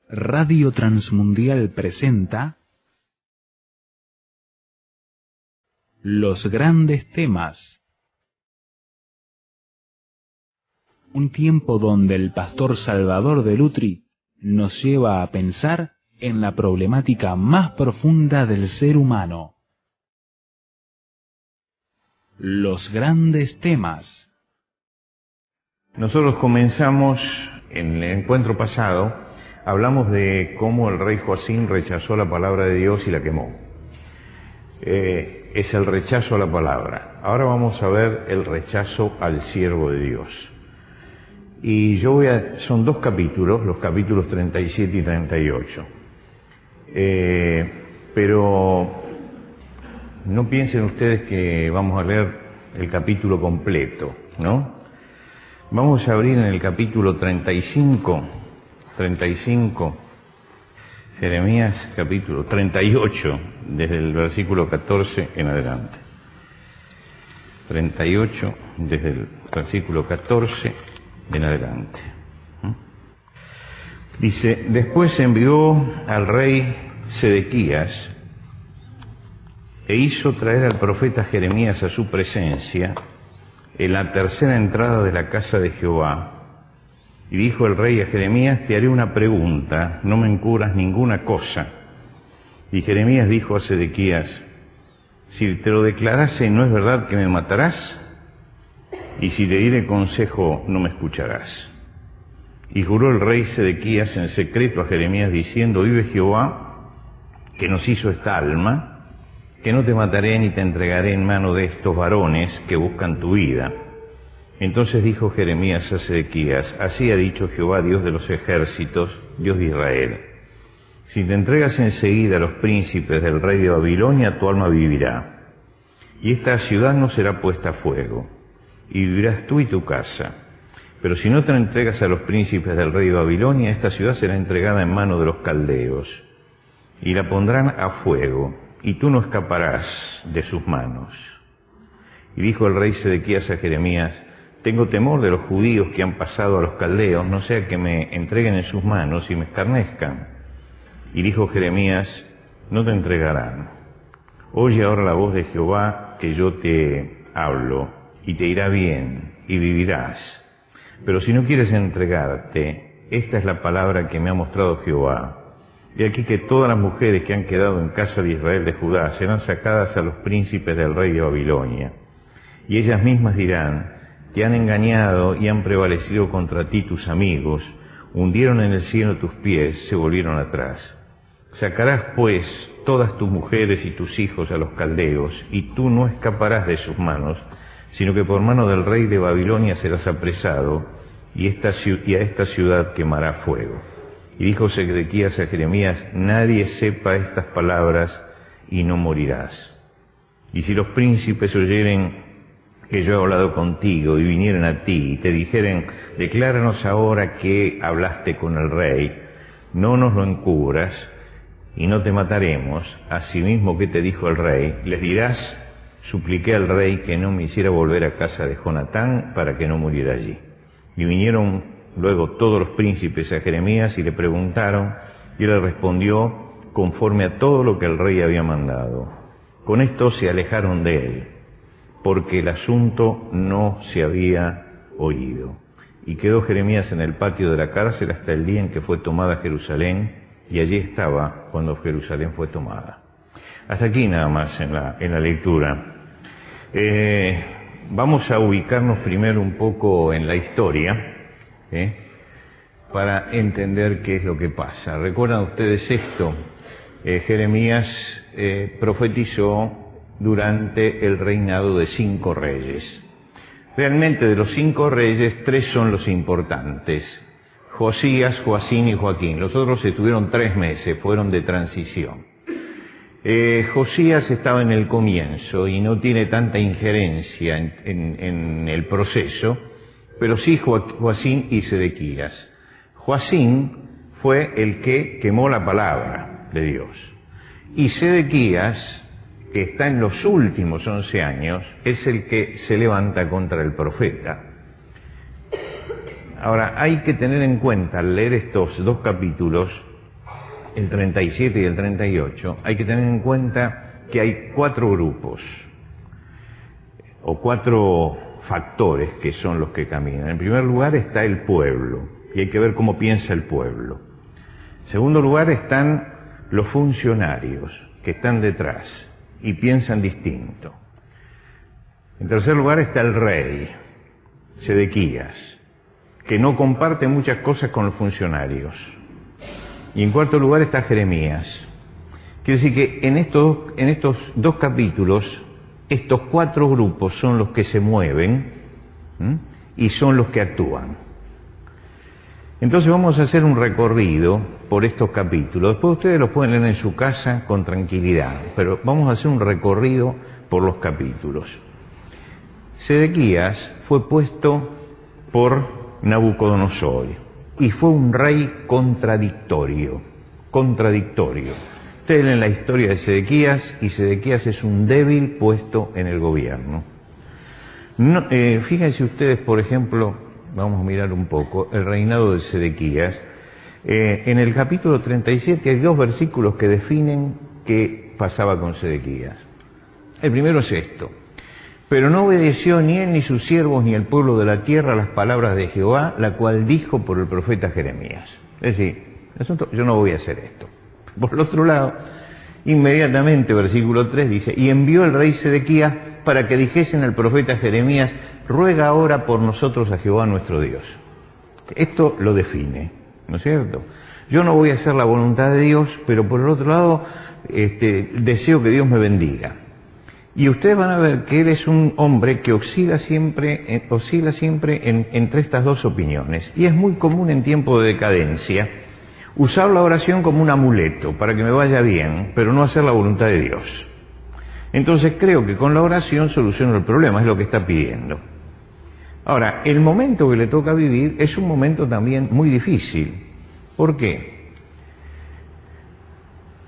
Radio Transmundial presenta Los Grandes Temas. Un tiempo donde el pastor Salvador de Lutri nos lleva a pensar en la problemática más profunda del ser humano. Los Grandes Temas. Nosotros comenzamos en el encuentro pasado, hablamos de cómo el rey Joacín rechazó la palabra de Dios y la quemó. Es el rechazo a la palabra. Ahora vamos a ver el rechazo al siervo de Dios. Y son dos capítulos, los capítulos 37 y 38. Pero no piensen ustedes que vamos a leer el capítulo completo, ¿no? Vamos a abrir en el capítulo 35, Jeremías capítulo 38, desde el versículo 14 en adelante. 38, desde el versículo 14 en adelante. Dice: después envió al rey Sedequías e hizo traer al profeta Jeremías a su presencia en la tercera entrada de la casa de Jehová. Y dijo el rey a Jeremías: te haré una pregunta, no me encubras ninguna cosa. Y Jeremías dijo a Sedequías: si te lo declarase, ¿no es verdad que me matarás? Y si te diere consejo, no me escucharás. Y juró el rey Sedequías en secreto a Jeremías, diciendo: vive Jehová, que nos hizo esta alma, que no te mataré ni te entregaré en mano de estos varones que buscan tu vida. Entonces dijo Jeremías a Sedequías: así ha dicho Jehová, Dios de los ejércitos, Dios de Israel: si te entregas enseguida a los príncipes del rey de Babilonia, tu alma vivirá, y esta ciudad no será puesta a fuego, y vivirás tú y tu casa. Pero si no te entregas a los príncipes del rey de Babilonia, esta ciudad será entregada en mano de los caldeos, y la pondrán a fuego, y tú no escaparás de sus manos. Y dijo el rey Sedequías a Jeremías: tengo temor de los judíos que han pasado a los caldeos, no sea que me entreguen en sus manos y me escarnezcan. Y dijo Jeremías: no te entregarán. Oye ahora la voz de Jehová, que yo te hablo, y te irá bien, y vivirás. Pero si no quieres entregarte, esta es la palabra que me ha mostrado Jehová. De aquí que todas las mujeres que han quedado en casa de Israel de Judá serán sacadas a los príncipes del rey de Babilonia. Y ellas mismas dirán: te han engañado y han prevalecido contra ti tus amigos, hundieron en el cielo tus pies, se volvieron atrás. Sacarás pues todas tus mujeres y tus hijos a los caldeos, y tú no escaparás de sus manos, sino que por mano del rey de Babilonia serás apresado, y a esta ciudad quemará fuego. Y dijo Sedequías a Jeremías: nadie sepa estas palabras y no morirás. Y si los príncipes oyeren que yo he hablado contigo y vinieren a ti y te dijeren: decláranos ahora que hablaste con el rey, no nos lo encubras y no te mataremos, asimismo que te dijo el rey, les dirás: supliqué al rey que no me hiciera volver a casa de Jonatán para que no muriera allí. Y vinieron luego todos los príncipes a Jeremías y le preguntaron, y él le respondió conforme a todo lo que el rey había mandado. Con esto se alejaron de él, porque el asunto no se había oído. Y quedó Jeremías en el patio de la cárcel hasta el día en que fue tomada Jerusalén, y allí estaba cuando Jerusalén fue tomada. Hasta aquí nada más en la lectura. Vamos a ubicarnos primero un poco en la historia, para entender qué es lo que pasa. ¿Recuerdan ustedes esto? Jeremías profetizó durante el reinado de 5 reyes. Realmente de los 5 reyes, 3 son los importantes: Josías, Joacín y Joaquín. Los otros estuvieron 3 meses, fueron de transición. Josías estaba en el comienzo y no tiene tanta injerencia en el proceso, pero sí Joacín y Sedequías. Joacín fue el que quemó la palabra de Dios. Y Sedequías, que está en los últimos 11 años, es el que se levanta contra el profeta. Ahora, hay que tener en cuenta al leer estos 2 capítulos el 37 y el 38, hay que tener en cuenta que hay 4 grupos, o 4 factores que son los que caminan. En primer lugar está el pueblo, y hay que ver cómo piensa el pueblo. En segundo lugar están los funcionarios, que están detrás, y piensan distinto. En tercer lugar está el rey, Sedequías, que no comparte muchas cosas con los funcionarios. Y en cuarto lugar está Jeremías. Quiere decir que en estos 2 capítulos, estos 4 grupos son los que se mueven, ¿m?, y son los que actúan. Entonces vamos a hacer un recorrido por estos capítulos. Después ustedes los pueden leer en su casa con tranquilidad, pero vamos a hacer un recorrido por los capítulos. Sedequías fue puesto por Nabucodonosor y fue un rey contradictorio. Ustedes leen la historia de Sedequías y Sedequías es un débil puesto en el gobierno. Fíjense ustedes, por ejemplo, vamos a mirar un poco el reinado de Sedequías. En el capítulo 37 hay 2 versículos que definen qué pasaba con Sedequías. El primero es esto: pero no obedeció ni él ni sus siervos ni el pueblo de la tierra a las palabras de Jehová, la cual dijo por el profeta Jeremías. Es decir, yo no voy a hacer esto. Por el otro lado, inmediatamente, versículo 3 dice: y envió el rey Sedequías para que dijesen al profeta Jeremías: ruega ahora por nosotros a Jehová nuestro Dios. Esto lo define, ¿no es cierto? Yo no voy a hacer la voluntad de Dios, pero por el otro lado, deseo que Dios me bendiga. Y ustedes van a ver que él es un hombre que oscila siempre entre estas 2 opiniones. Y es muy común en tiempo de decadencia usar la oración como un amuleto para que me vaya bien, pero no hacer la voluntad de Dios. Entonces creo que con la oración soluciono el problema, es lo que está pidiendo. Ahora, el momento que le toca vivir es un momento también muy difícil. ¿Por qué?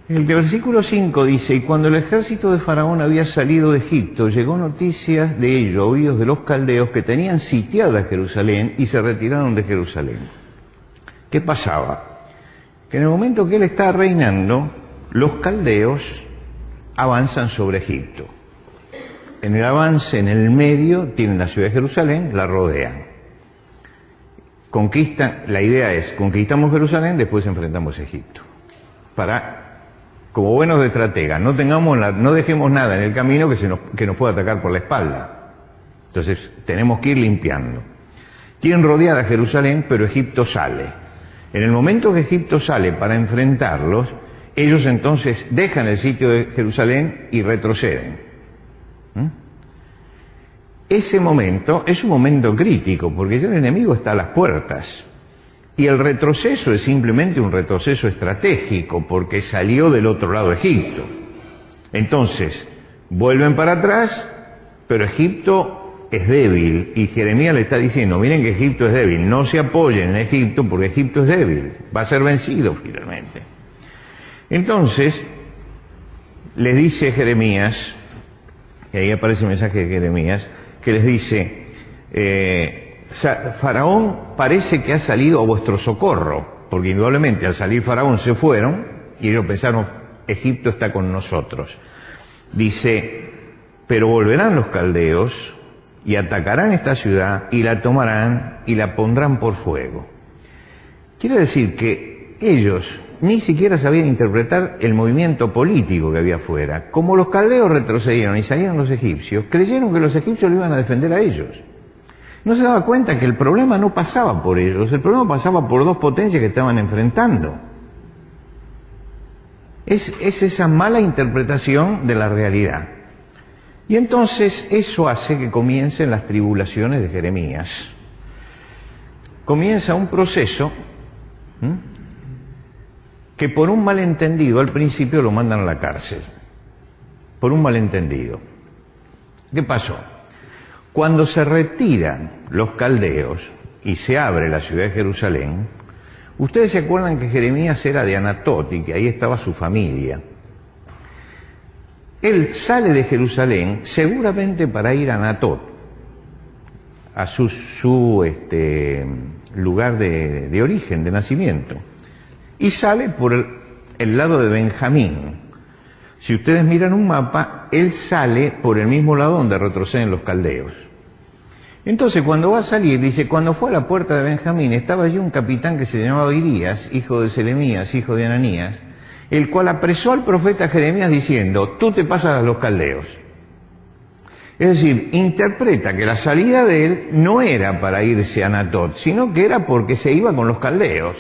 El versículo 5 dice: y cuando el ejército de Faraón había salido de Egipto, llegó noticias de ello a oídos de los caldeos que tenían sitiada Jerusalén y se retiraron de Jerusalén. ¿Qué pasaba? Que en el momento que él está reinando, los caldeos avanzan sobre Egipto. En el avance, en el medio, tienen la ciudad de Jerusalén, la rodean. Conquistan, la idea es, conquistamos Jerusalén, después enfrentamos a Egipto. Como buenos estrategas, no dejemos nada en el camino que nos pueda atacar por la espalda. Entonces, tenemos que ir limpiando. Tienen rodeada Jerusalén, pero Egipto sale. En el momento que Egipto sale para enfrentarlos, ellos entonces dejan el sitio de Jerusalén y retroceden. Ese momento es un momento crítico, porque ya el enemigo está a las puertas. Y el retroceso es simplemente un retroceso estratégico, porque salió del otro lado de Egipto. Entonces, vuelven para atrás, pero Egipto es débil, y Jeremías le está diciendo: miren que Egipto es débil, no se apoyen en Egipto porque Egipto es débil, va a ser vencido finalmente. Entonces, les dice Jeremías, y ahí aparece el mensaje de Jeremías, que les dice: Faraón parece que ha salido a vuestro socorro, porque indudablemente al salir Faraón se fueron, y ellos pensaron: Egipto está con nosotros. Dice: pero volverán los caldeos y atacarán esta ciudad y la tomarán y la pondrán por fuego. Quiere decir que ellos ni siquiera sabían interpretar el movimiento político que había afuera. Como los caldeos retrocedieron y salieron los egipcios, creyeron que los egipcios lo iban a defender a ellos. No se daba cuenta que el problema no pasaba por ellos, el problema pasaba por 2 potencias que estaban enfrentando. Es esa mala interpretación de la realidad. Y entonces eso hace que comiencen las tribulaciones de Jeremías. Comienza un proceso que por un malentendido al principio lo mandan a la cárcel. Por un malentendido. ¿Qué pasó? Cuando se retiran los caldeos y se abre la ciudad de Jerusalén, ustedes se acuerdan que Jeremías era de Anatot y que ahí estaba su familia. Él sale de Jerusalén seguramente para ir a Anatot, a su lugar de origen, de nacimiento. Y sale por el lado de Benjamín. Si ustedes miran un mapa, él sale por el mismo lado donde retroceden los caldeos. Entonces, cuando va a salir, dice, cuando fue a la puerta de Benjamín, estaba allí un capitán que se llamaba Irías, hijo de Selemías, hijo de Ananías, el cual apresó al profeta Jeremías diciendo, tú te pasas a los caldeos. Es decir, interpreta que la salida de él no era para irse a Anatot, sino que era porque se iba con los caldeos.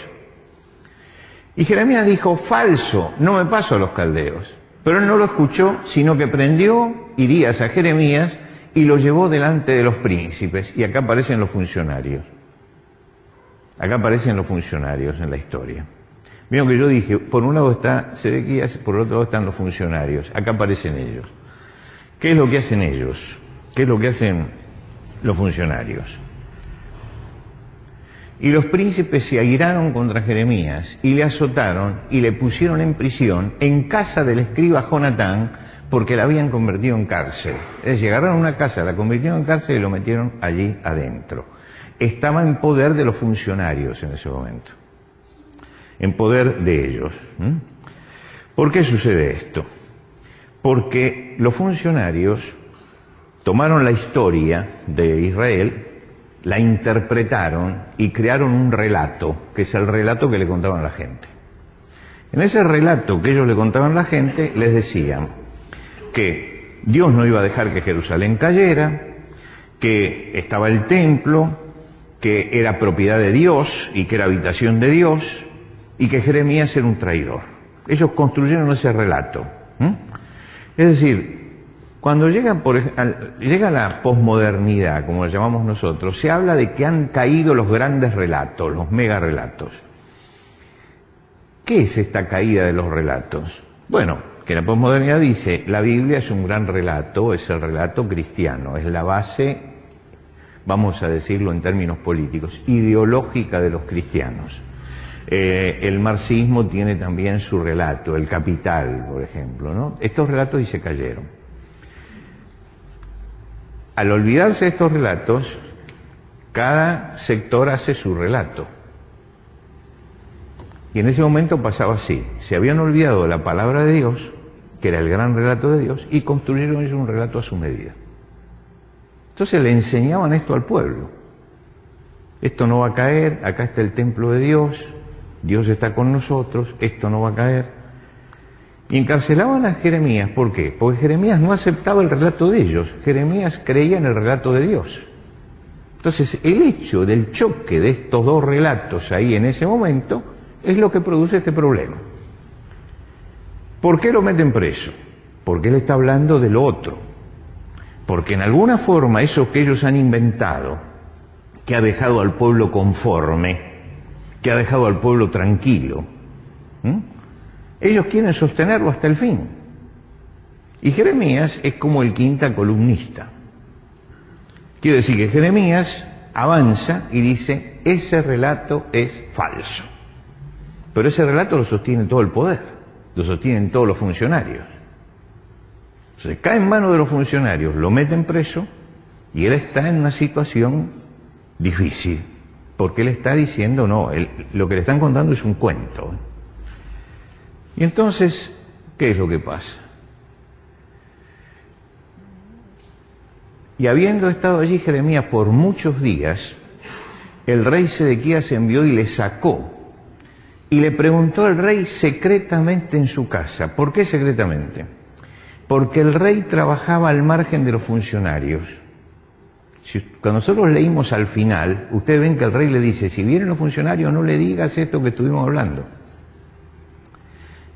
Y Jeremías dijo, falso, no me paso a los caldeos. Pero él no lo escuchó, sino que prendió Irías a Jeremías y lo llevó delante de los príncipes. Y acá aparecen los funcionarios. Acá aparecen los funcionarios en la historia. Vieron que yo dije, por un lado está Sedequías, por el otro lado están los funcionarios. Acá aparecen ellos. ¿Qué es lo que hacen ellos? ¿Qué es lo que hacen los funcionarios? Y los príncipes se airaron contra Jeremías y le azotaron y le pusieron en prisión en casa del escriba Jonatán, porque la habían convertido en cárcel. Es decir, agarraron una casa, la convirtieron en cárcel y lo metieron allí adentro. Estaba en poder de los funcionarios en ese momento, en poder de ellos. ¿Por qué sucede esto? Porque los funcionarios tomaron la historia de Israel, la interpretaron y crearon un relato, que es el relato que le contaban a la gente. En ese relato que ellos le contaban a la gente, les decían que Dios no iba a dejar que Jerusalén cayera, que estaba el templo, que era propiedad de Dios y que era habitación de Dios, y que Jeremías era un traidor. Ellos construyeron ese relato. Es decir, cuando llega la posmodernidad, como lo llamamos nosotros, se habla de que han caído los grandes relatos, los mega relatos. ¿Qué es esta caída de los relatos? Bueno, que la posmodernidad dice, la Biblia es un gran relato, es el relato cristiano, es la base, vamos a decirlo en términos políticos, ideológica de los cristianos. El marxismo tiene también su relato, el Capital, por ejemplo, ¿no? Estos relatos y se cayeron. Al olvidarse de estos relatos, cada sector hace su relato. Y en ese momento pasaba así. Se habían olvidado de la palabra de Dios, que era el gran relato de Dios, y construyeron ellos un relato a su medida. Entonces le enseñaban esto al pueblo. Esto no va a caer, acá está el templo de Dios, Dios está con nosotros, esto no va a caer. Y encarcelaban a Jeremías, ¿por qué? Porque Jeremías no aceptaba el relato de ellos, Jeremías creía en el relato de Dios. Entonces, el hecho del choque de estos dos relatos ahí en ese momento es lo que produce este problema. ¿Por qué lo meten preso? Porque él está hablando de lo otro. Porque en alguna forma eso que ellos han inventado, que ha dejado al pueblo conforme, que ha dejado al pueblo tranquilo, ellos quieren sostenerlo hasta el fin. Y Jeremías es como el quinta columnista. Quiere decir que Jeremías avanza y dice, ese relato es falso. Pero ese relato lo sostiene todo el poder, lo sostienen todos los funcionarios. Entonces cae en manos de los funcionarios, lo meten preso y él está en una situación difícil, porque él está diciendo, no, lo que le están contando es un cuento. Y entonces, ¿qué es lo que pasa? Y habiendo estado allí Jeremías por muchos días, el rey Sedequías envió y le sacó. Y le preguntó al rey secretamente en su casa. ¿Por qué secretamente? Porque el rey trabajaba al margen de los funcionarios. Cuando nosotros leímos al final, ustedes ven que el rey le dice, si vienen los funcionarios no le digas esto que estuvimos hablando.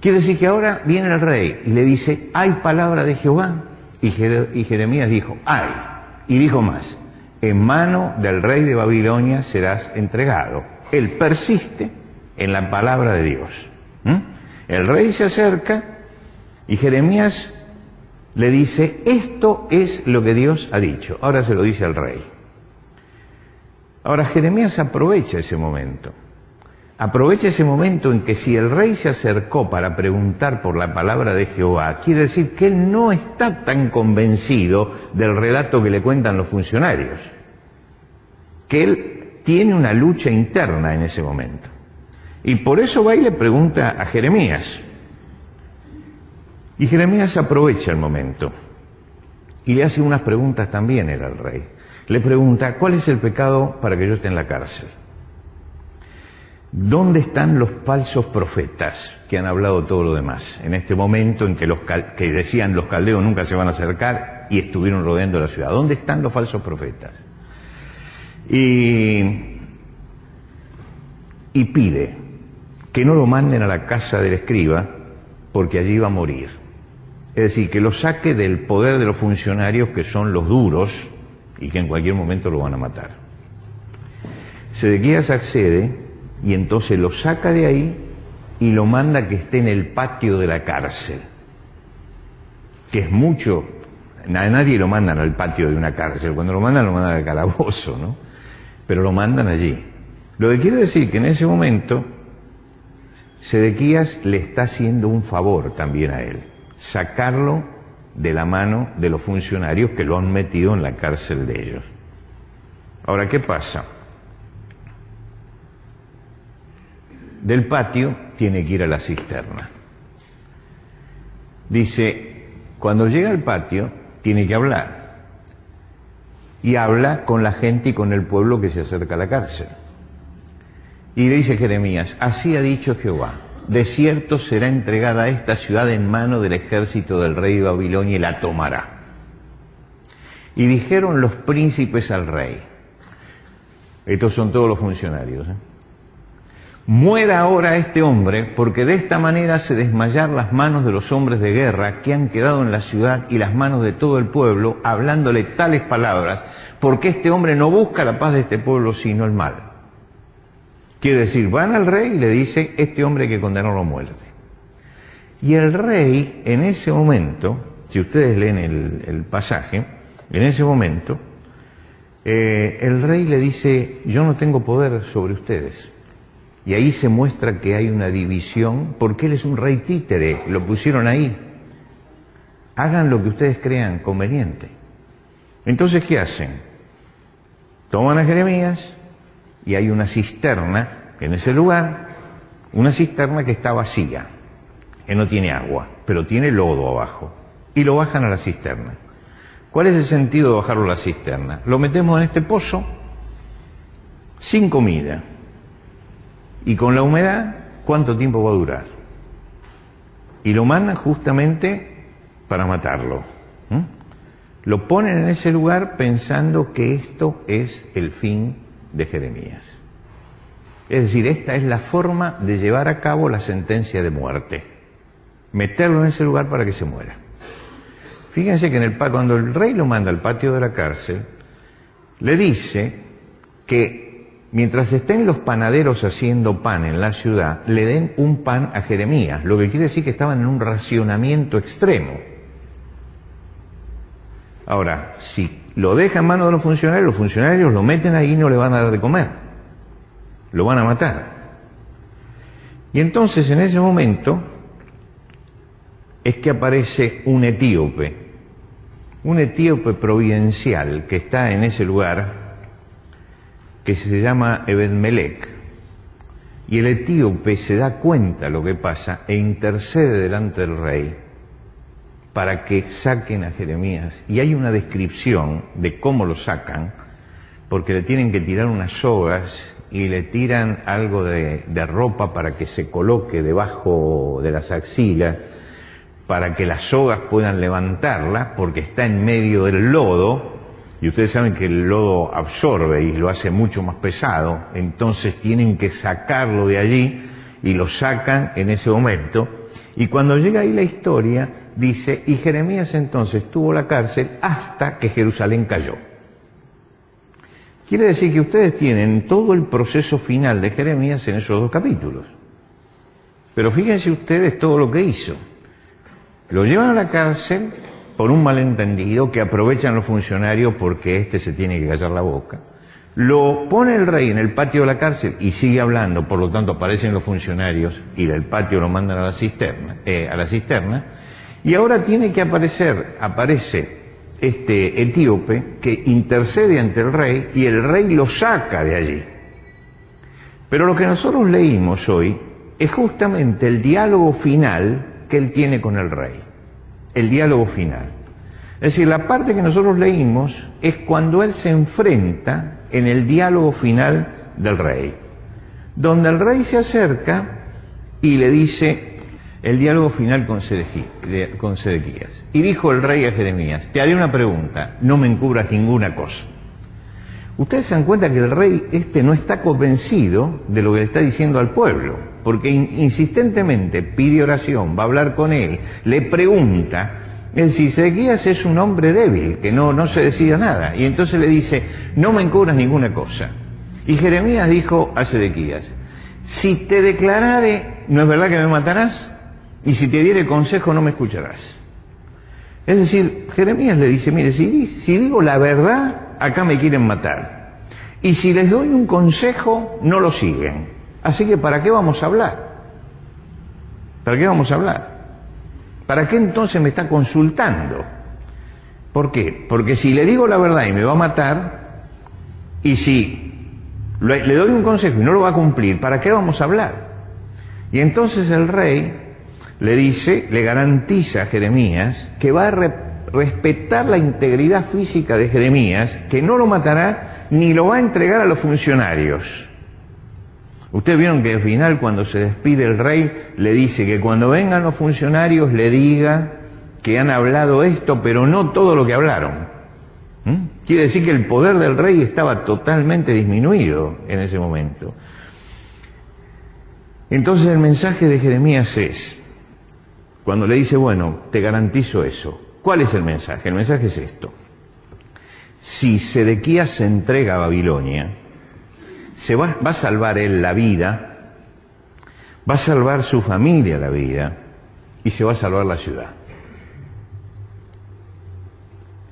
Quiere decir que ahora viene el rey y le dice, hay palabra de Jehová. Y Jeremías dijo, hay. Y dijo más, en mano del rey de Babilonia serás entregado. Él persiste en la palabra de Dios. El rey se acerca y Jeremías le dice, esto es lo que Dios ha dicho. Ahora se lo dice al rey. Ahora Jeremías aprovecha ese momento. Aprovecha ese momento en que si el rey se acercó para preguntar por la palabra de Jehová, quiere decir que él no está tan convencido del relato que le cuentan los funcionarios. Que él tiene una lucha interna en ese momento. Y por eso va y le pregunta a Jeremías. Y Jeremías aprovecha el momento y le hace unas preguntas también él al rey. Le pregunta, ¿cuál es el pecado para que yo esté en la cárcel? ¿Dónde están los falsos profetas que han hablado todo lo demás? En este momento en que que decían los caldeos nunca se van a acercar y estuvieron rodeando la ciudad. ¿Dónde están los falsos profetas? Y pide que no lo manden a la casa del escriba porque allí va a morir. Es decir, que lo saque del poder de los funcionarios que son los duros y que en cualquier momento lo van a matar. Sedequías accede y entonces lo saca de ahí y lo manda que esté en el patio de la cárcel, que es mucho. A nadie lo mandan al patio de una cárcel, cuando lo mandan al calabozo, ¿no? Pero lo mandan allí. Lo que quiere decir que en ese momento Sedequías le está haciendo un favor también a él, sacarlo de la mano de los funcionarios que lo han metido en la cárcel de ellos. Ahora, ¿qué pasa? Del patio tiene que ir a la cisterna. Dice, cuando llega al patio tiene que hablar. Y habla con la gente y con el pueblo que se acerca a la cárcel. Y le dice Jeremías, así ha dicho Jehová, de cierto será entregada esta ciudad en mano del ejército del rey de Babilonia y la tomará. Y dijeron los príncipes al rey, estos son todos los funcionarios, muera ahora este hombre, porque de esta manera hace desmayar las manos de los hombres de guerra que han quedado en la ciudad y las manos de todo el pueblo, hablándole tales palabras, porque este hombre no busca la paz de este pueblo, sino el mal. Quiere decir, van al rey y le dicen, este hombre hay que condenarlo a muerte. Y el rey, en ese momento, si ustedes leen el pasaje, en ese momento, el rey le dice, yo no tengo poder sobre ustedes. Y ahí se muestra que hay una división, porque él es un rey títere, lo pusieron ahí. Hagan lo que ustedes crean conveniente. Entonces, ¿qué hacen? Toman a Jeremías y hay una cisterna en ese lugar, una cisterna que está vacía, que no tiene agua, pero tiene lodo abajo, y lo bajan a la cisterna. ¿Cuál es el sentido de bajarlo a la cisterna? Lo metemos en este pozo sin comida. Y con la humedad, ¿cuánto tiempo va a durar? Y lo mandan justamente para matarlo. Lo ponen en ese lugar pensando que esto es el fin de Jeremías. Es decir, esta es la forma de llevar a cabo la sentencia de muerte. Meterlo en ese lugar para que se muera. Fíjense que cuando el rey lo manda al patio de la cárcel, le dice que mientras estén los panaderos haciendo pan en la ciudad, le den un pan a Jeremías, lo que quiere decir que estaban en un racionamiento extremo. Ahora, si lo deja en manos de los funcionarios lo meten ahí y no le van a dar de comer, lo van a matar. Y entonces en ese momento es que aparece un etíope providencial que está en ese lugar, que se llama Ebed-Melech, y el etíope se da cuenta de lo que pasa e intercede delante del rey para que saquen a Jeremías. Y hay una descripción de cómo lo sacan, porque le tienen que tirar unas sogas y le tiran algo de ropa para que se coloque debajo de las axilas, para que las sogas puedan levantarla, porque está en medio del lodo. Y ustedes saben que el lodo absorbe y lo hace mucho más pesado, entonces tienen que sacarlo de allí y lo sacan en ese momento. Y cuando llega ahí la historia, dice, y Jeremías entonces tuvo la cárcel hasta que Jerusalén cayó. Quiere decir que ustedes tienen todo el proceso final de Jeremías en esos 2 capítulos. Pero fíjense ustedes todo lo que hizo. Lo llevan a la cárcel por un malentendido que aprovechan los funcionarios porque se tiene que callar la boca. Lo pone el rey en el patio de la cárcel y sigue hablando, por lo tanto aparecen los funcionarios y del patio lo mandan a la cisterna, y ahora tiene que aparece este etíope que intercede ante el rey y el rey lo saca de allí. Pero lo que nosotros leímos hoy es justamente el diálogo final que él tiene con el rey. el diálogo final. Es decir, la parte que nosotros leímos es cuando él se enfrenta en el diálogo final del rey, donde el rey se acerca y le dice el diálogo final con Sedequías. Y dijo el rey a Jeremías: te haré una pregunta, no me encubras ninguna cosa. Ustedes se dan cuenta que el rey no está convencido de lo que le está diciendo al pueblo, porque insistentemente pide oración, va a hablar con él, le pregunta. Es decir, Sedequías es un hombre débil, que no se decide a nada, y entonces le dice: no me encubras ninguna cosa. Y Jeremías dijo a Sedequías: si te declarare, ¿no es verdad que me matarás? Y si te diere consejo, no me escucharás. Es decir, Jeremías le dice: mire, si digo la verdad, acá me quieren matar. Y si les doy un consejo, no lo siguen. Así que ¿para qué vamos a hablar? ¿Para qué vamos a hablar? ¿Para qué entonces me está consultando? ¿Por qué? Porque si le digo la verdad y me va a matar, y si le doy un consejo y no lo va a cumplir, ¿para qué vamos a hablar? Y entonces el rey le garantiza a Jeremías que va a respetar la integridad física de Jeremías, que no lo matará ni lo va a entregar a los funcionarios. Ustedes vieron que al final, cuando se despide el rey, le dice que cuando vengan los funcionarios le diga que han hablado esto, pero no todo lo que hablaron. Quiere decir que el poder del rey estaba totalmente disminuido en ese momento. Entonces el mensaje de Jeremías es, cuando le dice: bueno, te garantizo eso. ¿Cuál es el mensaje? El mensaje es esto: si Sedequías se entrega a Babilonia, va a salvar él la vida, va a salvar su familia la vida, y se va a salvar la ciudad.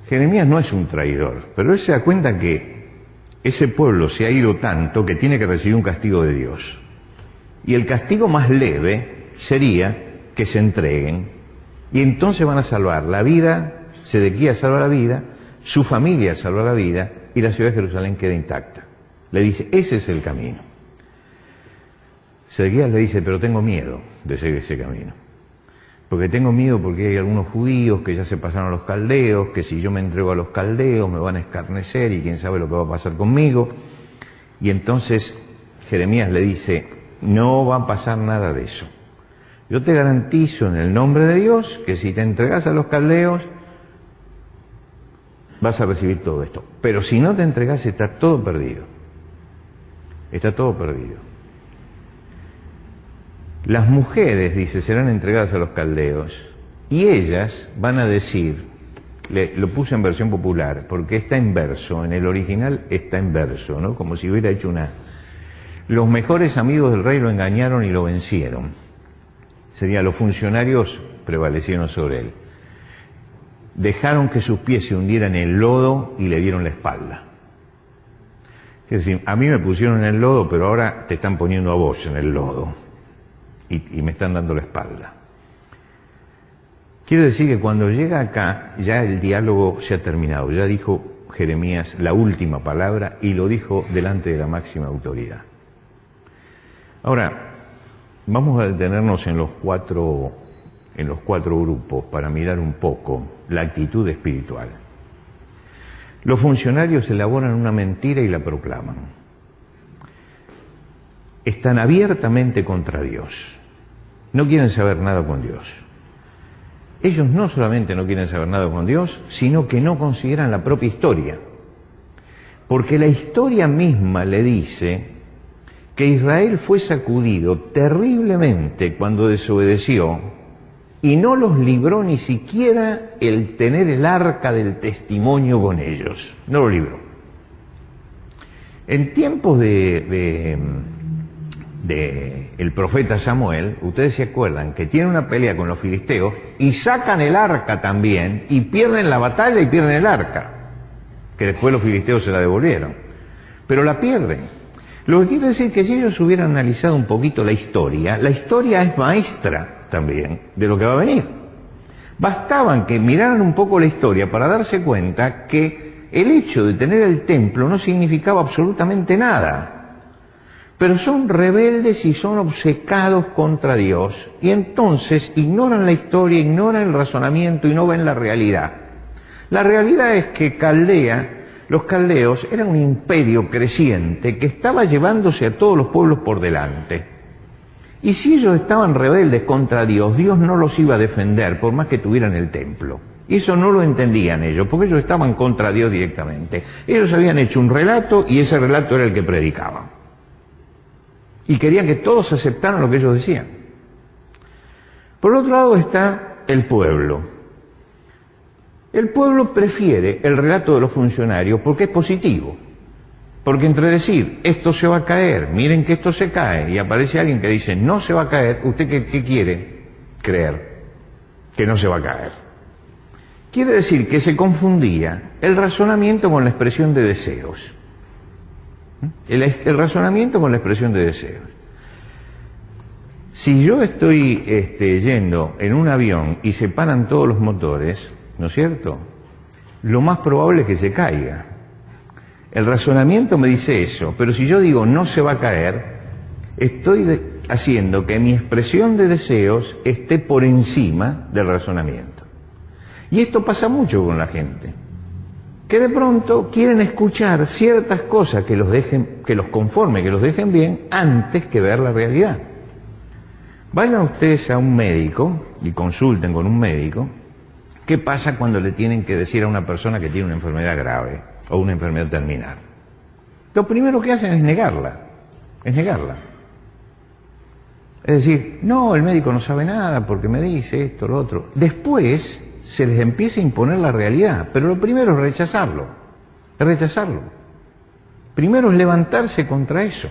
Jeremías no es un traidor, pero él se da cuenta que ese pueblo se ha ido tanto que tiene que recibir un castigo de Dios. Y el castigo más leve sería que se entreguen, y entonces van a salvar la vida. Sedequías salva la vida, su familia salva la vida, y la ciudad de Jerusalén queda intacta. Le dice: ese es el camino. Sedequías le dice: pero tengo miedo de seguir ese camino, porque tengo miedo porque hay algunos judíos que ya se pasaron a los caldeos, que si yo me entrego a los caldeos me van a escarnecer y quién sabe lo que va a pasar conmigo. Y entonces Jeremías le dice: no va a pasar nada de eso. Yo te garantizo en el nombre de Dios que si te entregas a los caldeos vas a recibir todo esto. Pero si no te entregas, está todo perdido. Está todo perdido. Las mujeres, dice, serán entregadas a los caldeos, y ellas van a decir, lo puse en versión popular, porque está en verso, en el original está en verso, ¿no? Como si hubiera hecho una... Los mejores amigos del rey lo engañaron y lo vencieron. Sería, los funcionarios prevalecieron sobre él. Dejaron que sus pies se hundieran en el lodo y le dieron la espalda. Es decir, a mí me pusieron en el lodo, pero ahora te están poniendo a vos en el lodo y me están dando la espalda. Quiere decir que cuando llega acá, ya el diálogo se ha terminado. Ya dijo Jeremías la última palabra y lo dijo delante de la máxima autoridad. Ahora, vamos a detenernos en los cuatro grupos para mirar un poco la actitud espiritual. Los funcionarios elaboran una mentira y la proclaman. Están abiertamente contra Dios. No quieren saber nada con Dios. Ellos no solamente no quieren saber nada con Dios, sino que no consideran la propia historia. Porque la historia misma le dice que Israel fue sacudido terriblemente cuando desobedeció, y no los libró ni siquiera el tener el arca del testimonio con ellos. No lo libró. En tiempos de el profeta Samuel, ustedes se acuerdan que tiene una pelea con los filisteos y sacan el arca también y pierden la batalla y pierden el arca, que después los filisteos se la devolvieron, pero la pierden. Lo que quiere decir que si ellos hubieran analizado un poquito la historia es maestra también de lo que va a venir. Bastaban que miraran un poco la historia para darse cuenta que el hecho de tener el templo no significaba absolutamente nada. pero son rebeldes y son obcecados contra Dios, y entonces ignoran la historia, ignoran el razonamiento y no ven la realidad. La realidad es que los caldeos eran un imperio creciente que estaba llevándose a todos los pueblos por delante. Y si ellos estaban rebeldes contra Dios, Dios no los iba a defender por más que tuvieran el templo. Y eso no lo entendían ellos, porque ellos estaban contra Dios directamente. Ellos habían hecho un relato y ese relato era el que predicaban. Y querían que todos aceptaran lo que ellos decían. Por otro lado está el pueblo. El pueblo prefiere el relato de los funcionarios porque es positivo. Porque entre decir, esto se va a caer, miren que esto se cae, y aparece alguien que dice, no se va a caer, ¿usted qué quiere creer? Que no se va a caer. Quiere decir que se confundía el razonamiento con la expresión de deseos. El razonamiento con la expresión de deseos. Si yo estoy yendo en un avión y se paran todos los motores, ¿no es cierto?, lo más probable es que se caiga. El razonamiento me dice eso, pero si yo digo no se va a caer, estoy haciendo que mi expresión de deseos esté por encima del razonamiento. Y esto pasa mucho con la gente, que de pronto quieren escuchar ciertas cosas que los conformen, que los dejen bien, antes que ver la realidad. Vayan ustedes a un médico y consulten con un médico qué pasa cuando le tienen que decir a una persona que tiene una enfermedad grave o una enfermedad terminal. Lo primero que hacen es negarla. Es decir, no, el médico no sabe nada porque me dice esto, lo otro. Después se les empieza a imponer la realidad, pero lo primero es rechazarlo. Primero es levantarse contra eso.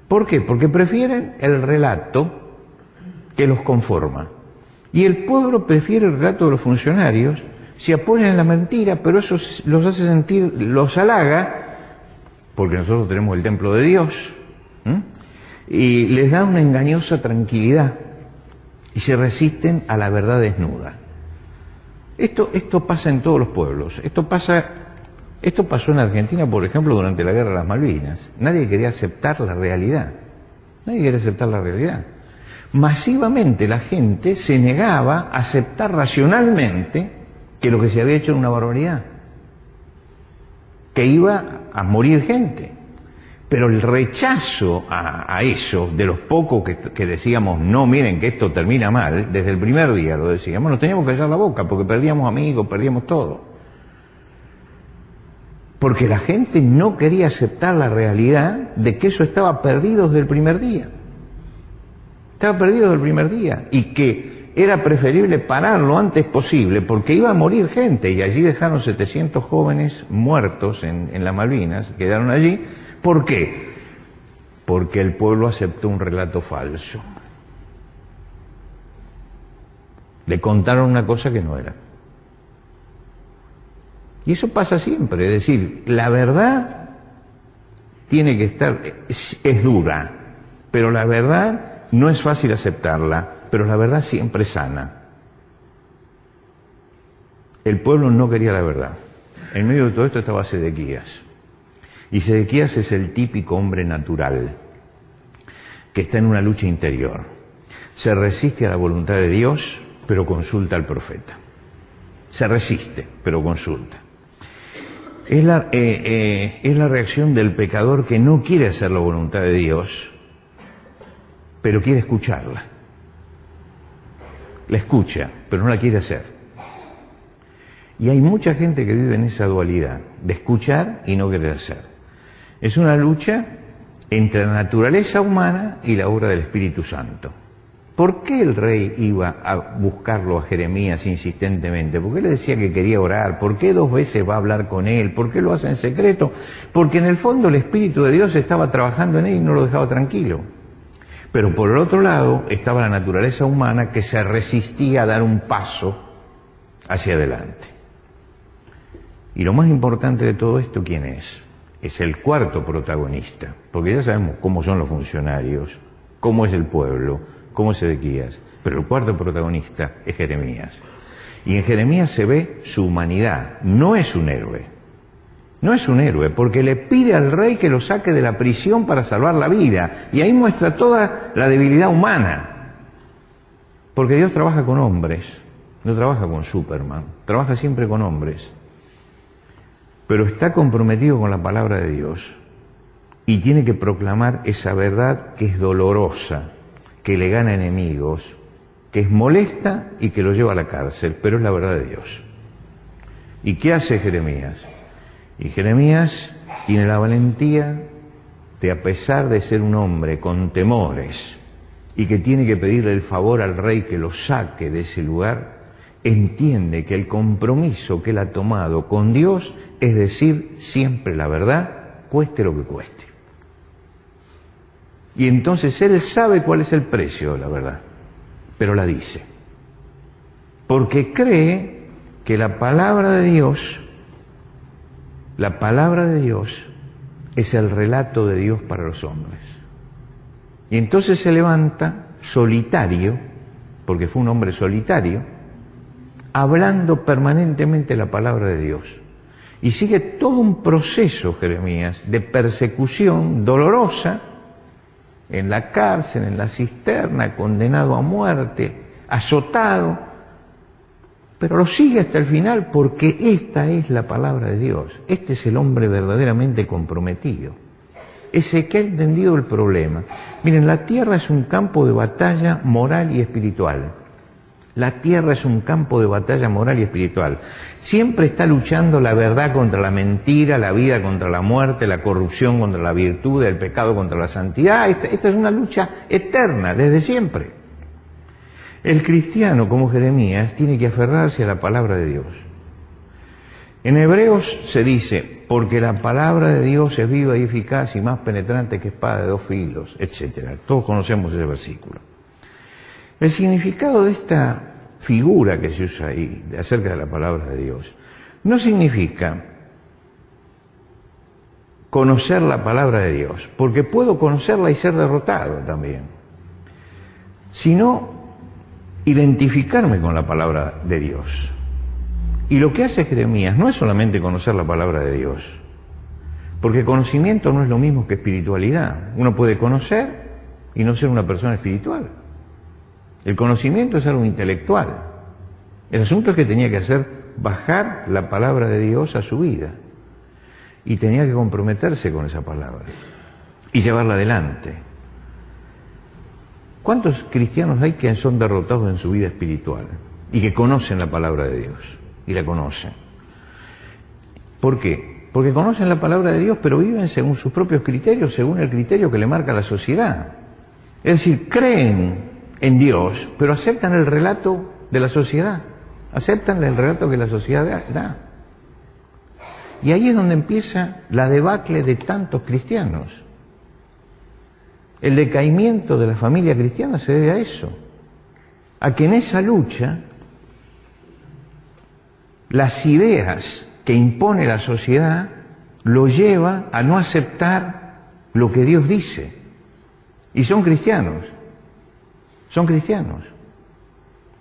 ¿Por qué? Porque prefieren el relato que los conforma. Y el pueblo prefiere el relato de los funcionarios, se apoyan en la mentira, pero eso los hace sentir, los halaga, porque nosotros tenemos el templo de Dios, y les da una engañosa tranquilidad, y se resisten a la verdad desnuda. Esto pasa en todos los pueblos. Esto pasó en Argentina, por ejemplo, durante la Guerra de las Malvinas. Nadie quería aceptar la realidad. Masivamente la gente se negaba a aceptar racionalmente que lo que se había hecho era una barbaridad, que iba a morir gente. Pero el rechazo a eso, de los pocos que decíamos, no, miren que esto termina mal, desde el primer día lo decíamos, nos teníamos que callar la boca porque perdíamos amigos, perdíamos todo. Porque la gente no quería aceptar la realidad de que eso estaba perdido desde el primer día. Y que era preferible parar lo antes posible porque iba a morir gente. Y allí dejaron 700 jóvenes muertos en las Malvinas, quedaron allí. ¿Por qué? Porque el pueblo aceptó un relato falso. Le contaron una cosa que no era. Y eso pasa siempre, es decir, la verdad tiene que estar, es dura, pero la verdad no es fácil aceptarla, pero la verdad siempre es sana. El pueblo no quería la verdad. En medio de todo esto estaba Sedequías. Y Sedequías es el típico hombre natural, que está en una lucha interior. Se resiste a la voluntad de Dios, pero consulta al profeta. Se resiste, pero consulta. Es la reacción del pecador que no quiere hacer la voluntad de Dios, pero quiere escucharla. La escucha, pero no la quiere hacer. Y hay mucha gente que vive en esa dualidad, de escuchar y no querer hacer. Es una lucha entre la naturaleza humana y la obra del Espíritu Santo. ¿Por qué el rey iba a buscarlo a Jeremías insistentemente? ¿Por qué le decía que quería orar? ¿Por qué 2 veces va a hablar con él? ¿Por qué lo hace en secreto? Porque en el fondo el Espíritu de Dios estaba trabajando en él y no lo dejaba tranquilo. Pero por el otro lado estaba la naturaleza humana que se resistía a dar un paso hacia adelante. Y lo más importante de todo esto, ¿quién es? Es el cuarto protagonista, porque ya sabemos cómo son los funcionarios, cómo es el pueblo, cómo es Sedequías, pero el cuarto protagonista es Jeremías. Y en Jeremías se ve su humanidad, no es un héroe, No es un héroe, porque le pide al rey que lo saque de la prisión para salvar la vida. Y ahí muestra toda la debilidad humana. Porque Dios trabaja con hombres, no trabaja con Superman, trabaja siempre con hombres. Pero está comprometido con la palabra de Dios. Y tiene que proclamar esa verdad que es dolorosa, que le gana enemigos, que es molesta y que lo lleva a la cárcel, pero es la verdad de Dios. ¿Y qué hace Jeremías? Y Jeremías tiene la valentía de, a pesar de ser un hombre con temores y que tiene que pedirle el favor al rey que lo saque de ese lugar, entiende que el compromiso que él ha tomado con Dios es decir siempre la verdad, cueste lo que cueste. Y entonces él sabe cuál es el precio de la verdad, pero la dice. Porque cree que la palabra de Dios es el relato de Dios para los hombres. Y entonces se levanta solitario, porque fue un hombre solitario, hablando permanentemente la palabra de Dios. Y sigue todo un proceso, Jeremías, de persecución dolorosa, en la cárcel, en la cisterna, condenado a muerte, azotado, pero lo sigue hasta el final porque esta es la palabra de Dios. Este es el hombre verdaderamente comprometido. Ese que ha entendido el problema. Miren, la tierra es un campo de batalla moral y espiritual. La tierra es un campo de batalla moral y espiritual. Siempre está luchando la verdad contra la mentira, la vida contra la muerte, la corrupción contra la virtud, el pecado contra la santidad. Esta es una lucha eterna, desde siempre. El cristiano, como Jeremías, tiene que aferrarse a la palabra de Dios. En Hebreos se dice, porque la palabra de Dios es viva y eficaz y más penetrante que espada de 2 filos, etc. Todos conocemos ese versículo. El significado de esta figura que se usa ahí, acerca de la palabra de Dios, no significa conocer la palabra de Dios, porque puedo conocerla y ser derrotado también, sino identificarme con la palabra de Dios. Y lo que hace Jeremías no es solamente conocer la palabra de Dios, porque conocimiento no es lo mismo que espiritualidad. Uno puede conocer y no ser una persona espiritual. El conocimiento es algo intelectual. El asunto es que tenía que hacer bajar la palabra de Dios a su vida. Y tenía que comprometerse con esa palabra y llevarla adelante. ¿Cuántos cristianos hay que son derrotados en su vida espiritual y que conocen la palabra de Dios y la conocen? ¿Por qué? Porque conocen la palabra de Dios, pero viven según sus propios criterios, según el criterio que le marca la sociedad. Es decir, creen en Dios, pero aceptan el relato de la sociedad, aceptan el relato que la sociedad da. Y ahí es donde empieza la debacle de tantos cristianos. El decaimiento de la familia cristiana se debe a eso, a que en esa lucha las ideas que impone la sociedad lo lleva a no aceptar lo que Dios dice. Y son cristianos,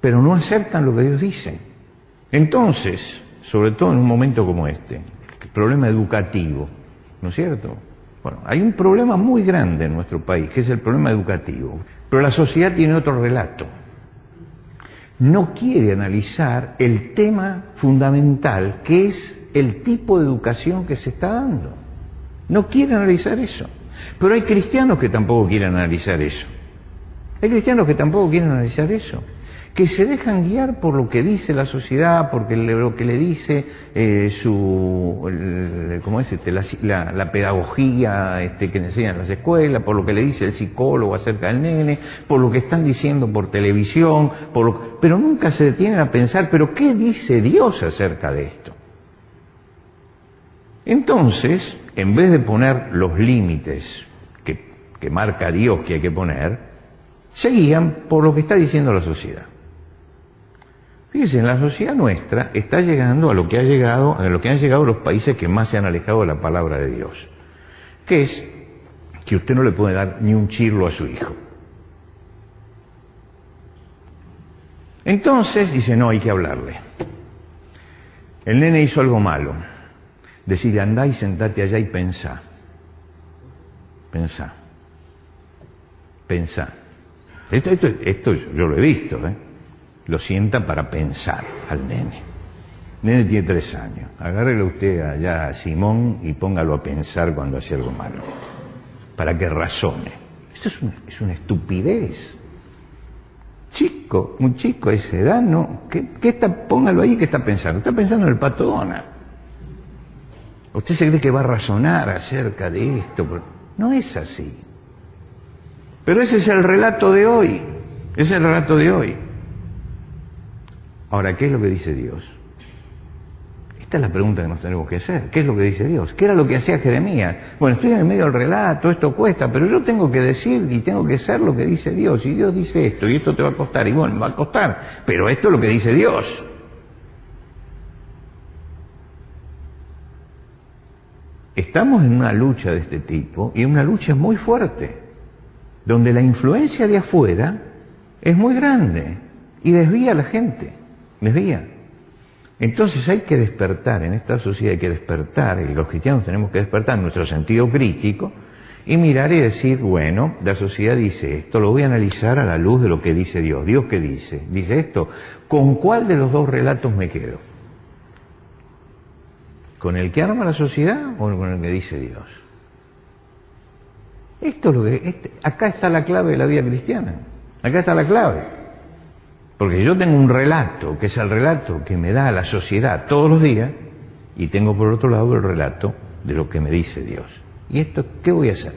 pero no aceptan lo que Dios dice. Entonces, sobre todo en un momento como este, el problema educativo, ¿no es cierto? Bueno, hay un problema muy grande en nuestro país, que es el problema educativo. Pero la sociedad tiene otro relato. No quiere analizar el tema fundamental, que es el tipo de educación que se está dando. No quiere analizar eso. Pero hay cristianos que tampoco quieren analizar eso. Hay cristianos que tampoco quieren analizar eso, que se dejan guiar por lo que dice la sociedad, porque lo que le dice la pedagogía que le enseñan en las escuelas, por lo que le dice el psicólogo acerca del nene, por lo que están diciendo por televisión, pero nunca se detienen a pensar, pero ¿qué dice Dios acerca de esto? Entonces, en vez de poner los límites que marca Dios que hay que poner, se guían por lo que está diciendo la sociedad. Fíjense, en la sociedad nuestra está llegando a lo que han llegado los países que más se han alejado de la palabra de Dios, que es que usted no le puede dar ni un chirlo a su hijo. Entonces dice, no, hay que hablarle. El nene hizo algo malo. Decirle, andá y sentate allá y pensá. Pensá. Pensá. Esto yo lo he visto, ¿eh? Lo sienta para pensar al nene. El nene tiene 3 años. Agárrele usted allá a Simón y póngalo a pensar cuando hace algo malo. Para que razone. Esto es una estupidez. Muy chico a esa edad, ¿no? Póngalo ahí, ¿qué está pensando? Está pensando en el Pato Donald. ¿Usted se cree que va a razonar acerca de esto? No es así. Pero ese es el relato de hoy. Ese es el relato de hoy. Ahora, ¿qué es lo que dice Dios? Esta es la pregunta que nos tenemos que hacer. ¿Qué es lo que dice Dios? ¿Qué era lo que hacía Jeremías? Bueno, estoy en el medio del relato, esto cuesta, pero yo tengo que decir y tengo que hacer lo que dice Dios. Y Dios dice esto, y esto te va a costar, y bueno, me va a costar, pero esto es lo que dice Dios. Estamos en una lucha de este tipo, y una lucha muy fuerte, donde la influencia de afuera es muy grande, y desvía a la gente, desvía. Entonces hay que despertar, en esta sociedad hay que despertar, y los cristianos tenemos que despertar nuestro sentido crítico, y mirar y decir, bueno, la sociedad dice esto, lo voy a analizar a la luz de lo que dice Dios. ¿Dios qué dice? Dice esto, ¿con cuál de los dos relatos me quedo? ¿Con el que arma la sociedad o con el que dice Dios? Esto es lo que, acá está la clave de la vida cristiana. Acá está la clave. Porque yo tengo un relato, que es el relato que me da la sociedad todos los días, y tengo por otro lado el relato de lo que me dice Dios. ¿Y esto qué voy a hacer?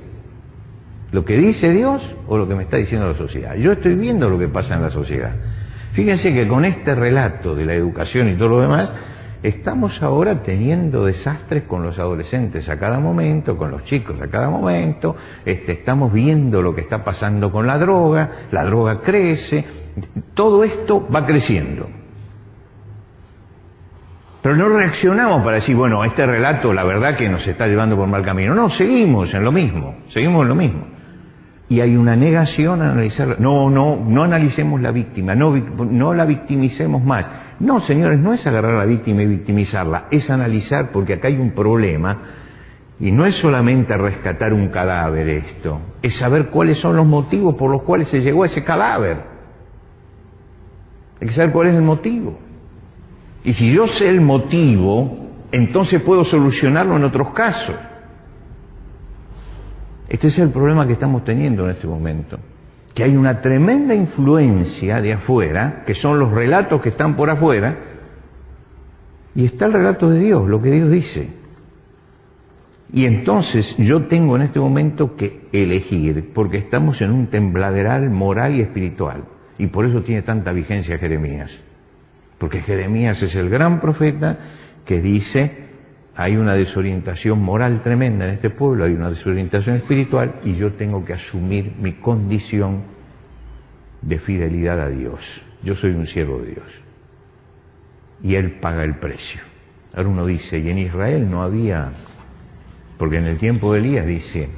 ¿Lo que dice Dios o lo que me está diciendo la sociedad? Yo estoy viendo lo que pasa en la sociedad. Fíjense que con este relato de la educación y todo lo demás, estamos ahora teniendo desastres con los adolescentes a cada momento, con los chicos a cada momento, estamos viendo lo que está pasando con la droga crece, todo esto va creciendo. Pero no reaccionamos para decir, bueno, este relato la verdad que nos está llevando por mal camino. No, seguimos en lo mismo. Y hay una negación a analizar. No analicemos la víctima, no la victimicemos más. No, señores, no es agarrar a la víctima y victimizarla, es analizar, porque acá hay un problema, y no es solamente rescatar un cadáver esto, es saber cuáles son los motivos por los cuales se llegó a ese cadáver. Hay que saber cuál es el motivo. Y si yo sé el motivo, entonces puedo solucionarlo en otros casos. Este es el problema que estamos teniendo en este momento. Que hay una tremenda influencia de afuera, que son los relatos que están por afuera, y está el relato de Dios, lo que Dios dice. Y entonces yo tengo en este momento que elegir, porque estamos en un tembladeral moral y espiritual, y por eso tiene tanta vigencia Jeremías. Porque Jeremías es el gran profeta que dice, hay una desorientación moral tremenda en este pueblo, hay una desorientación espiritual, y yo tengo que asumir mi condición de fidelidad a Dios. Yo soy un siervo de Dios. Y Él paga el precio. Ahora uno dice, y en Israel no había, porque en el tiempo de Elías dice,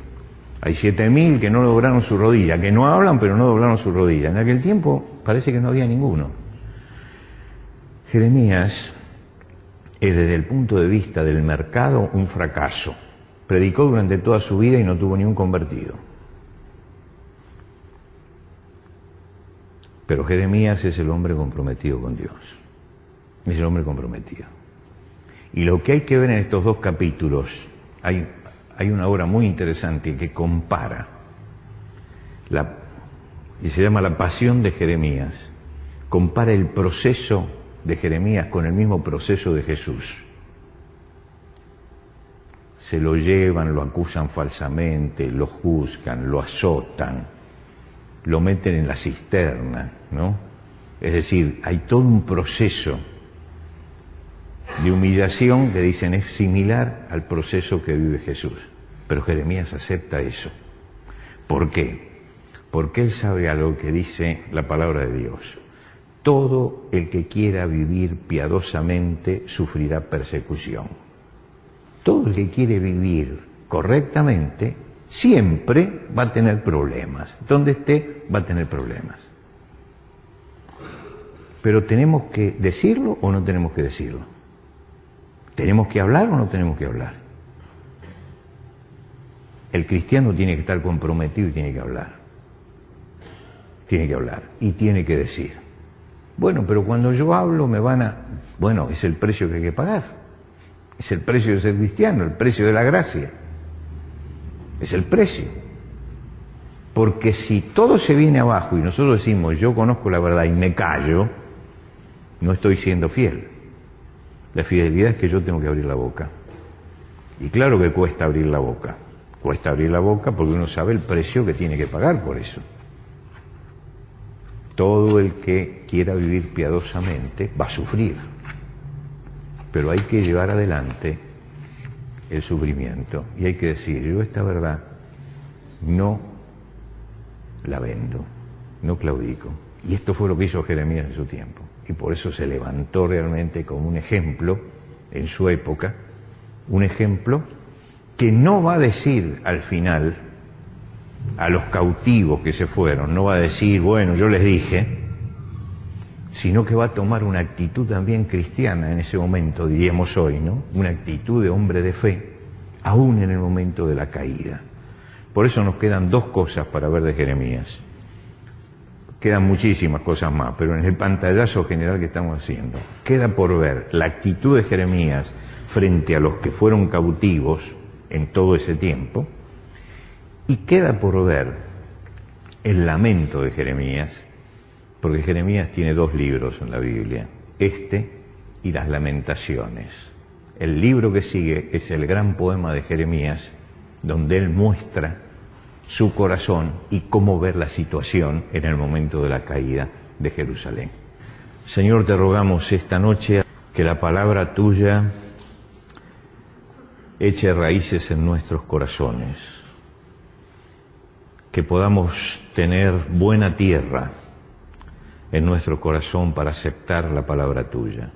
hay 7.000 que no doblaron su rodilla, que no hablan pero no doblaron su rodilla. En aquel tiempo parece que no había ninguno. Jeremías es desde el punto de vista del mercado un fracaso. Predicó durante toda su vida y no tuvo ni un convertido. Pero Jeremías es el hombre comprometido con Dios. Es el hombre comprometido. Y lo que hay que ver en estos 2 capítulos, hay una obra muy interesante que compara, y se llama La Pasión de Jeremías. Compara el proceso de Jeremías con el mismo proceso de Jesús. Se lo llevan, lo acusan falsamente, lo juzgan, lo azotan, lo meten en la cisterna, ¿no? Es decir, hay todo un proceso de humillación que dicen es similar al proceso que vive Jesús. Pero Jeremías acepta eso. ¿Por qué? Porque él sabe algo que dice la palabra de Dios. Todo el que quiera vivir piadosamente sufrirá persecución. Todo el que quiere vivir correctamente siempre va a tener problemas. Donde esté va a tener problemas. Pero ¿tenemos que decirlo o no tenemos que decirlo? ¿Tenemos que hablar o no tenemos que hablar? El cristiano tiene que estar comprometido y tiene que hablar. Tiene que hablar y tiene que decir. Bueno, pero cuando yo hablo me van a... Bueno, es el precio que hay que pagar. Es el precio de ser cristiano, el precio de la gracia. Es el precio. Porque si todo se viene abajo y nosotros decimos yo conozco la verdad y me callo, no estoy siendo fiel. La fidelidad es que yo tengo que abrir la boca. Y claro que cuesta abrir la boca. Cuesta abrir la boca porque uno sabe el precio que tiene que pagar por eso. Todo el que quiera vivir piadosamente va a sufrir. Pero hay que llevar adelante el sufrimiento. Y hay que decir, yo esta verdad no la vendo, no claudico. Y esto fue lo que hizo Jeremías en su tiempo. Y por eso se levantó realmente como un ejemplo en su época, un ejemplo que no va a decir al final a los cautivos que se fueron, no va a decir, bueno, yo les dije, sino que va a tomar una actitud también cristiana en ese momento, diríamos hoy, ¿no? Una actitud de hombre de fe, aún en el momento de la caída. Por eso nos quedan dos cosas para ver de Jeremías. Quedan muchísimas cosas más, pero en el pantallazo general que estamos haciendo, queda por ver la actitud de Jeremías frente a los que fueron cautivos en todo ese tiempo, y queda por ver el lamento de Jeremías, porque Jeremías tiene dos libros en la Biblia, este y las Lamentaciones. El libro que sigue es el gran poema de Jeremías, donde él muestra su corazón y cómo ver la situación en el momento de la caída de Jerusalén. Señor, te rogamos esta noche que la palabra tuya eche raíces en nuestros corazones, que podamos tener buena tierra en nuestro corazón para aceptar la palabra tuya.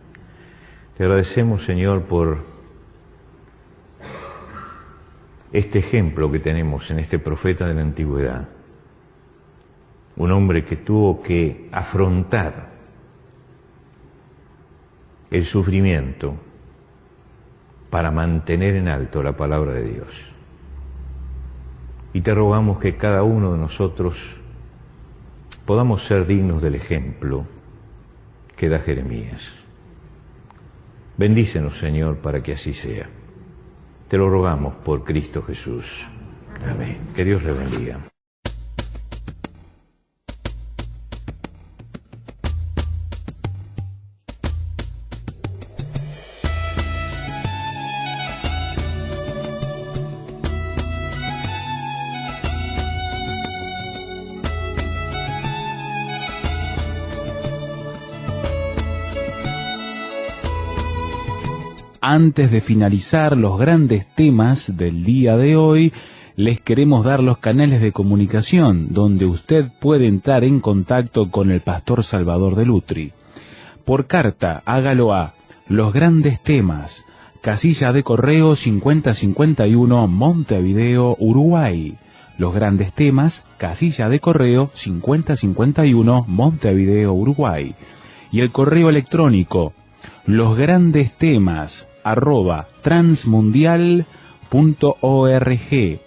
Te agradecemos, Señor, por este ejemplo que tenemos en este profeta de la antigüedad, un hombre que tuvo que afrontar el sufrimiento para mantener en alto la palabra de Dios. Y te rogamos que cada uno de nosotros podamos ser dignos del ejemplo que da Jeremías. Bendícenos, Señor, para que así sea. Te lo rogamos por Cristo Jesús. Amén. Que Dios le bendiga. Antes de finalizar los grandes temas del día de hoy, les queremos dar los canales de comunicación donde usted puede entrar en contacto con el pastor Salvador de Lutri. Por carta, hágalo a Los Grandes Temas, casilla de correo 5051, Montevideo, Uruguay. Los Grandes Temas, casilla de correo 5051, Montevideo, Uruguay. Y el correo electrónico losgrandestemas@transmundial.org.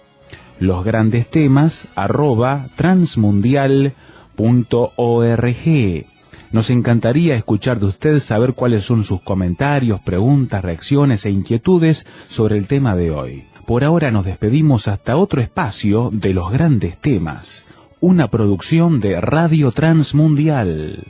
losgrandestemas@transmundial.org. Nos encantaría escuchar de usted, saber cuáles son sus comentarios, preguntas, reacciones e inquietudes sobre el tema de hoy. Por ahora nos despedimos hasta otro espacio de Los Grandes Temas, una producción de Radio Transmundial.